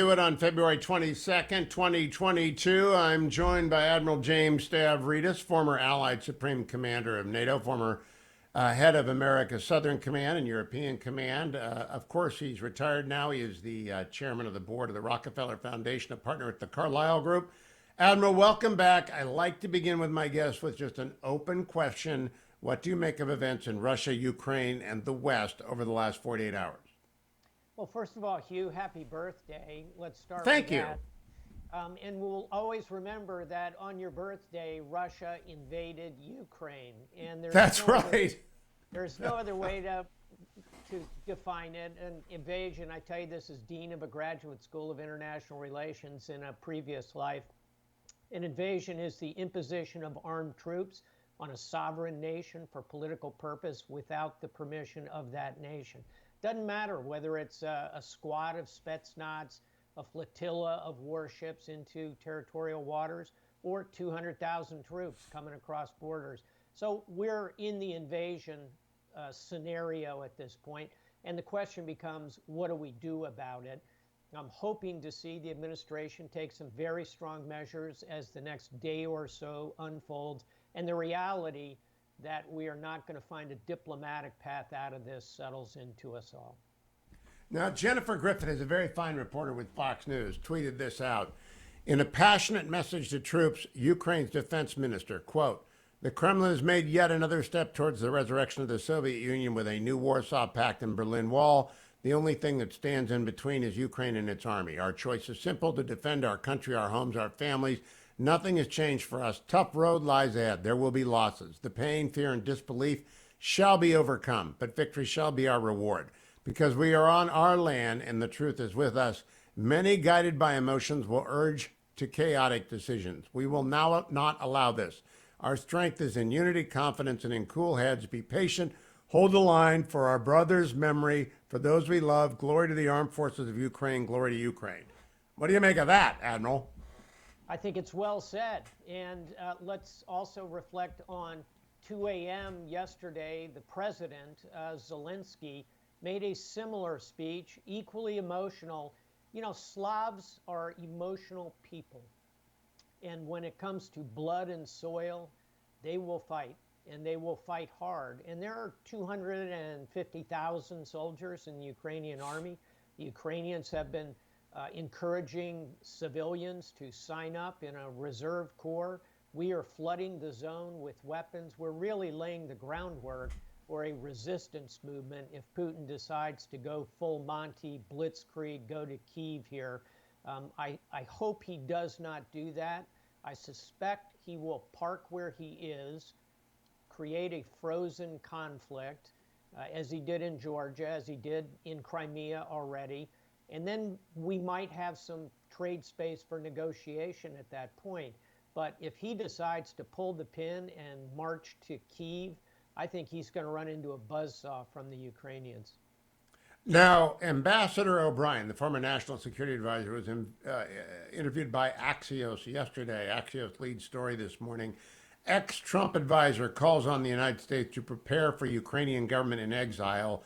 Do it on February 22nd, 2022. I'm joined by Admiral James Stavridis, former Allied Supreme Commander of NATO, former head of America's Southern Command and European Command. Of course, he's retired now. He is the chairman of the board of the Rockefeller Foundation, a partner at the Carlyle Group. Admiral, welcome back. I like to begin with my guests with just an open question. What do you make of events in Russia, Ukraine, and the West over the last 48 hours? Well, first of all, Hugh, happy birthday. Let's start Thank with you. that. And we'll always remember that on your birthday, Russia invaded Ukraine. And That's right. There's no other way to define it. An invasion, I tell you this as dean of a graduate school of international relations in a previous life. An invasion is the imposition of armed troops on a sovereign nation for political purpose without the permission of that nation. Doesn't matter whether it's a squad of Spetsnaz, a flotilla of warships into territorial waters, or 200,000 troops coming across borders. So we're in the invasion scenario at this point, and the question becomes, what do we do about it? I'm hoping to see the administration take some very strong measures as the next day or so unfolds, and the reality that we are not going to find a diplomatic path out of this settles into us all. Now, Jennifer Griffin is a very fine reporter with Fox News, tweeted this out. In a passionate message to troops, Ukraine's defense minister, quote, "The Kremlin has made yet another step towards the resurrection of the Soviet Union with a new Warsaw Pact and Berlin Wall. The only thing that stands in between is Ukraine and its army. Our choice is simple: to defend our country, our homes, our families. Nothing has changed for us. Tough road lies ahead. There will be losses. The pain, fear, and disbelief shall be overcome, but victory shall be our reward. Because we are on our land and the truth is with us, many guided by emotions will urge to chaotic decisions. We will now not allow this. Our strength is in unity, confidence, and in cool heads. Be patient. Hold the line for our brothers' memory, for those we love. Glory to the armed forces of Ukraine. Glory to Ukraine." What do you make of that, Admiral? I think it's well said. And let's also reflect on 2 a.m. yesterday. The president, Zelensky, made a similar speech, equally emotional. You know, Slavs are emotional people. And when it comes to blood and soil, they will fight, and they will fight hard. And there are 250,000 soldiers in the Ukrainian army. The Ukrainians have been encouraging civilians to sign up in a reserve corps. We are flooding the zone with weapons. We're really laying the groundwork for a resistance movement if Putin decides to go full Monty, blitzkrieg, go to Kyiv here. I hope he does not do that. I suspect he will park where he is, create a frozen conflict, as he did in Georgia, as he did in Crimea already. And then we might have some trade space for negotiation at that point. But if he decides to pull the pin and march to Kyiv, I think he's going to run into a buzzsaw from the Ukrainians. Now, Ambassador O'Brien, the former national security advisor, was interviewed by Axios yesterday. Axios lead story this morning. Ex-Trump advisor calls on the United States to prepare for Ukrainian government in exile.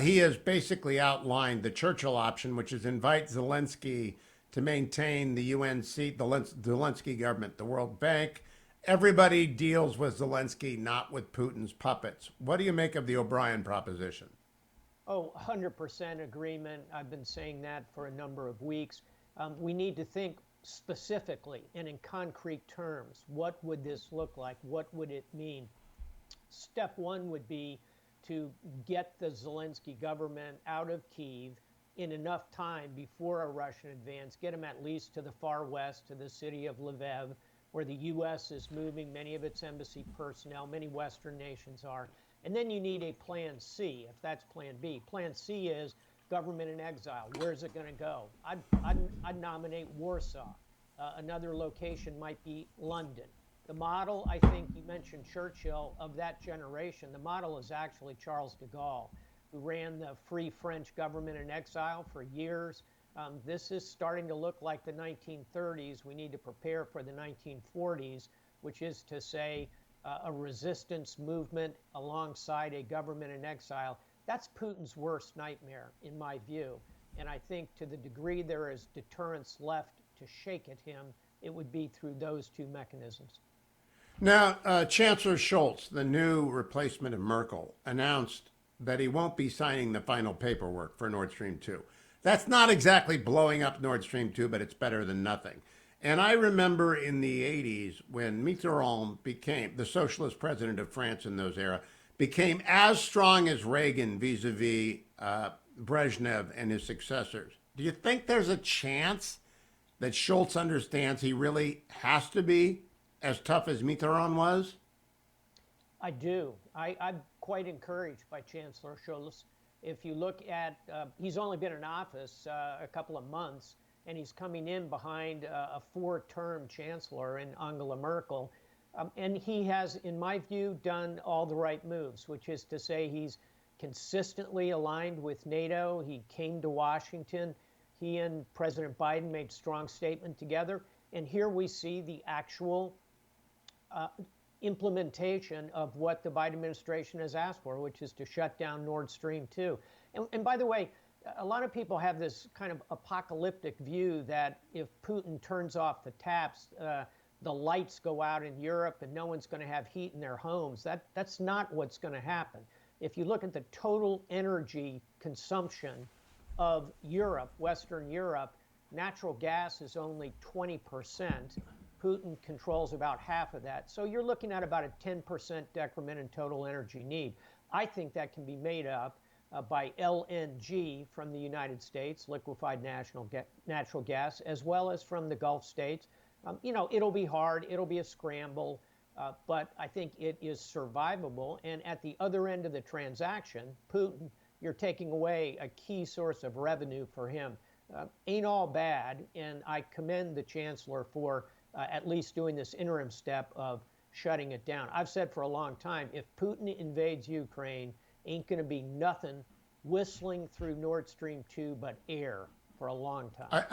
He has basically outlined the Churchill option, which is invite Zelensky to maintain the UN seat, the Zelensky government, the World Bank. Everybody deals with Zelensky, not with Putin's puppets. What do you make of the O'Brien proposition? Oh, 100% agreement. I've been saying that for a number of weeks. We need to think specifically and in concrete terms. What would this look like? What would it mean? Step one would be to get the Zelensky government out of Kyiv in enough time before a Russian advance, get them at least to the far west, to the city of Lviv, where the U.S. is moving many of its embassy personnel, many Western nations are. And then you need a plan C, if that's plan B. Plan C is government in exile. Where's it going to go? I'd nominate Warsaw. Another location might be London. The model, I think you mentioned Churchill, of that generation, the model is actually Charles de Gaulle, who ran the Free French government in exile for years. This is starting to look like the 1930s. We need to prepare for the 1940s, which is to say a resistance movement alongside a government in exile. That's Putin's worst nightmare, in my view. And I think to the degree there is deterrence left to shake at him, it would be through those two mechanisms. Now, Chancellor Schultz, the new replacement of Merkel, announced that he won't be signing the final paperwork for Nord Stream 2. That's not exactly blowing up Nord Stream 2, but it's better than nothing. And I remember in the 80s when Mitterrand became the socialist president of France in those era, became as strong as Reagan vis-a-vis Brezhnev and his successors. Do you think there's a chance that Schultz understands he really has to be as tough as Mitterrand was? I do. I'm quite encouraged by Chancellor Schultz. If you look at, he's only been in office a couple of months, and he's coming in behind a four-term chancellor in Angela Merkel. And he has, in my view, done all the right moves, which is to say he's consistently aligned with NATO. He came to Washington. He and President Biden made strong statement together. And here we see the actual implementation of what the Biden administration has asked for, which is to shut down Nord Stream 2. And by the way, a lot of people have this kind of apocalyptic view that if Putin turns off the taps, the lights go out in Europe and no one's going to have heat in their homes. That's not what's going to happen. If you look at the total energy consumption of Europe, Western Europe, natural gas is only 20%. Putin controls about half of that. So you're looking at about a 10% decrement in total energy need. I think that can be made up by LNG from the United States, liquefied natural gas, as well as from the Gulf states. It'll be hard. It'll be a scramble. But I think it is survivable. And at the other end of the transaction, Putin, you're taking away a key source of revenue for him. Ain't all bad. And I commend the chancellor for at least doing this interim step of shutting it down. I've said for a long time, if Putin invades Ukraine, ain't going to be nothing whistling through Nord Stream 2 but air for a long time.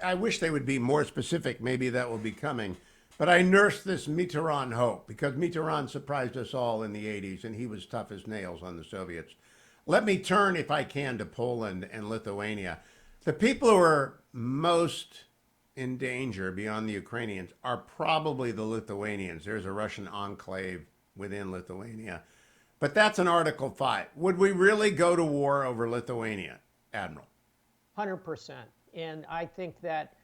I wish they would be more specific. Maybe that will be coming. But I nurse this Mitterrand hope because Mitterrand surprised us all in the 80s and he was tough as nails on the Soviets. Let me turn, if I can, to Poland and Lithuania. The people who are most in danger beyond the Ukrainians are probably the Lithuanians. There's a Russian enclave within Lithuania. But that's an Article 5. Would we really go to war over Lithuania, Admiral? 100%. And I think that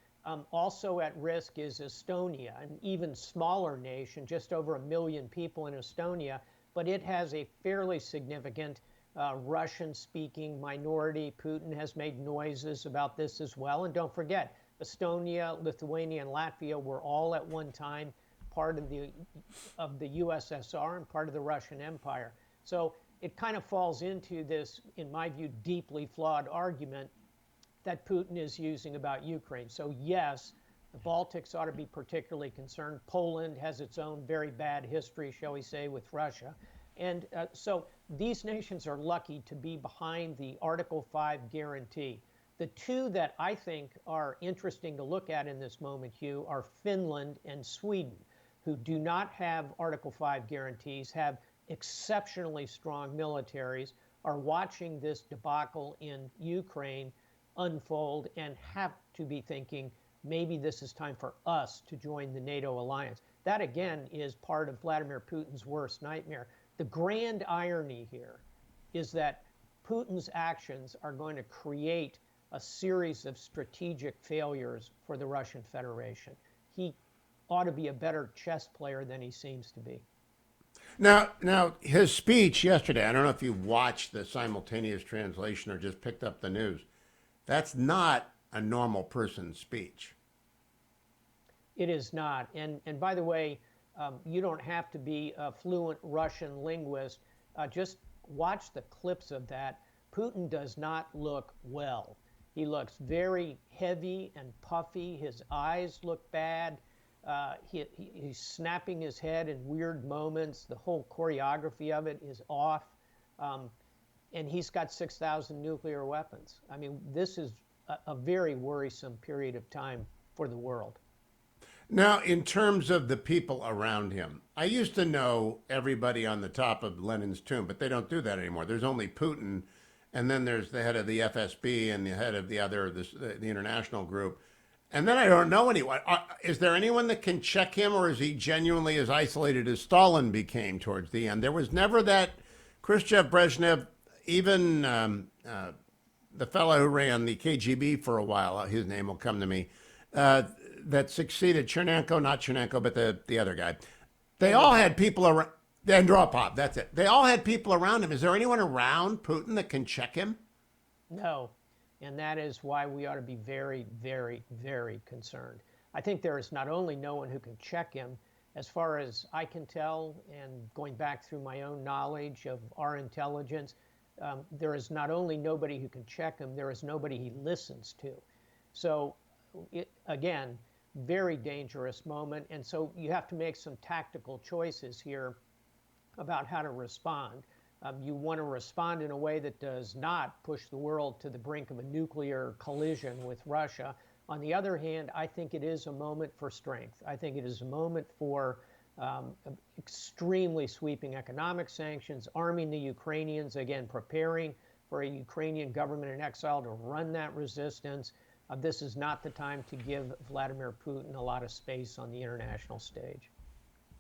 also at risk is Estonia, an even smaller nation, just over 1 million people in Estonia, but it has a fairly significant Russian-speaking minority. Putin has made noises about this as well. And don't forget, Estonia, Lithuania, and Latvia were all at one time part of the USSR and part of the Russian Empire. So it kind of falls into this, in my view, deeply flawed argument that Putin is using about Ukraine. So yes, the Baltics ought to be particularly concerned. Poland has its own very bad history, shall we say, with Russia. And so these nations are lucky to be behind the Article 5 guarantee. The two that I think are interesting to look at in this moment, Hugh, are Finland and Sweden, who do not have Article 5 guarantees, have exceptionally strong militaries, are watching this debacle in Ukraine unfold and have to be thinking, maybe this is time for us to join the NATO alliance. That, again, is part of Vladimir Putin's worst nightmare. The grand irony here is that Putin's actions are going to create a series of strategic failures for the Russian Federation. He ought to be a better chess player than he seems to be. Now, his speech yesterday, I don't know if you watched the simultaneous translation or just picked up the news. That's not a normal person's speech. It is not. And by the way, you don't have to be a fluent Russian linguist. Just watch the clips of that. Putin does not look well. He looks very heavy and puffy. His eyes look bad. He's snapping his head in weird moments. The whole choreography of it is off. And he's got 6,000 nuclear weapons. I mean, this is a very worrisome period of time for the world. Now, in terms of the people around him, I used to know everybody on the top of Lenin's tomb, but they don't do that anymore. There's only Putin and then there's the head of the FSB and the head of the international group. And then I don't know anyone. Is there anyone that can check him, or is he genuinely as isolated as Stalin became towards the end? There was never that Khrushchev, Brezhnev, even the fellow who ran the KGB for a while, his name will come to me, that succeeded Chernenko, not Chernenko, but the other guy. They all had people around. Andropov, that's it. They all had people around him. Is there anyone around Putin that can check him? No. And that is why we ought to be very, very, very concerned. I think there is not only no one who can check him, as far as I can tell, and going back through my own knowledge of our intelligence, there is not only nobody who can check him, there is nobody he listens to. So, again, very dangerous moment. And so you have to make some tactical choices here about how to respond. You want to respond in a way that does not push the world to the brink of a nuclear collision with Russia. On the other hand, I think it is a moment for strength. I think it is a moment for extremely sweeping economic sanctions, arming the Ukrainians, again, preparing for a Ukrainian government in exile to run that resistance. This is not the time to give Vladimir Putin a lot of space on the international stage.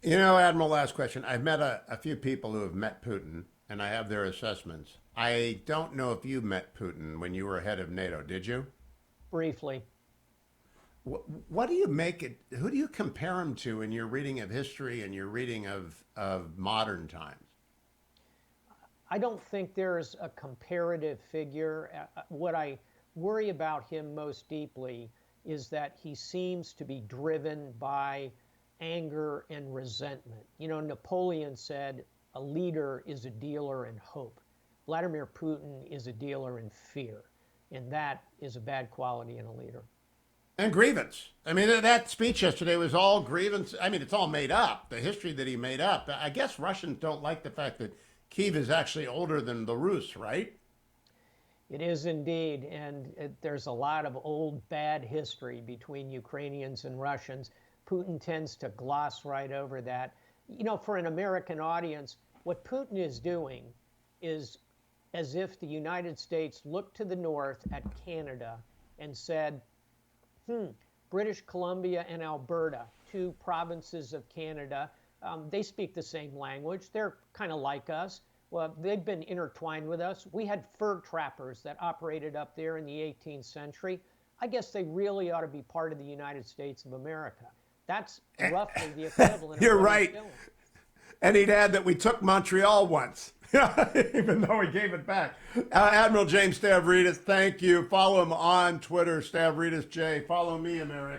You know, Admiral, last question. I've met a few people who have met Putin, and I have their assessments. I don't know if you met Putin when you were head of NATO, did you? Briefly. What do you make it? Who do you compare him to in your reading of history and your reading of modern times? I don't think there's a comparative figure. What I worry about him most deeply is that he seems to be driven by anger and resentment. You know, Napoleon said, a leader is a dealer in hope. Vladimir Putin is a dealer in fear, and that is a bad quality in a leader. And grievance. I mean, that speech yesterday was all grievance. I mean, it's all made up, the history that he made up. I guess Russians don't like the fact that Kyiv is actually older than the Rus, right? It is indeed, and there's a lot of old bad history between Ukrainians and Russians. Putin tends to gloss right over that. You know, for an American audience, what Putin is doing is as if the United States looked to the north at Canada and said, British Columbia and Alberta, two provinces of Canada, they speak the same language. They're kind of like us. Well, they've been intertwined with us. We had fur trappers that operated up there in the 18th century. I guess they really ought to be part of the United States of America. That's roughly the equivalent. You're of what right. he's doing. And he'd add that we took Montreal once, even though we gave it back. Admiral James Stavridis, thank you. Follow him on Twitter, Stavridis J. Follow me, America.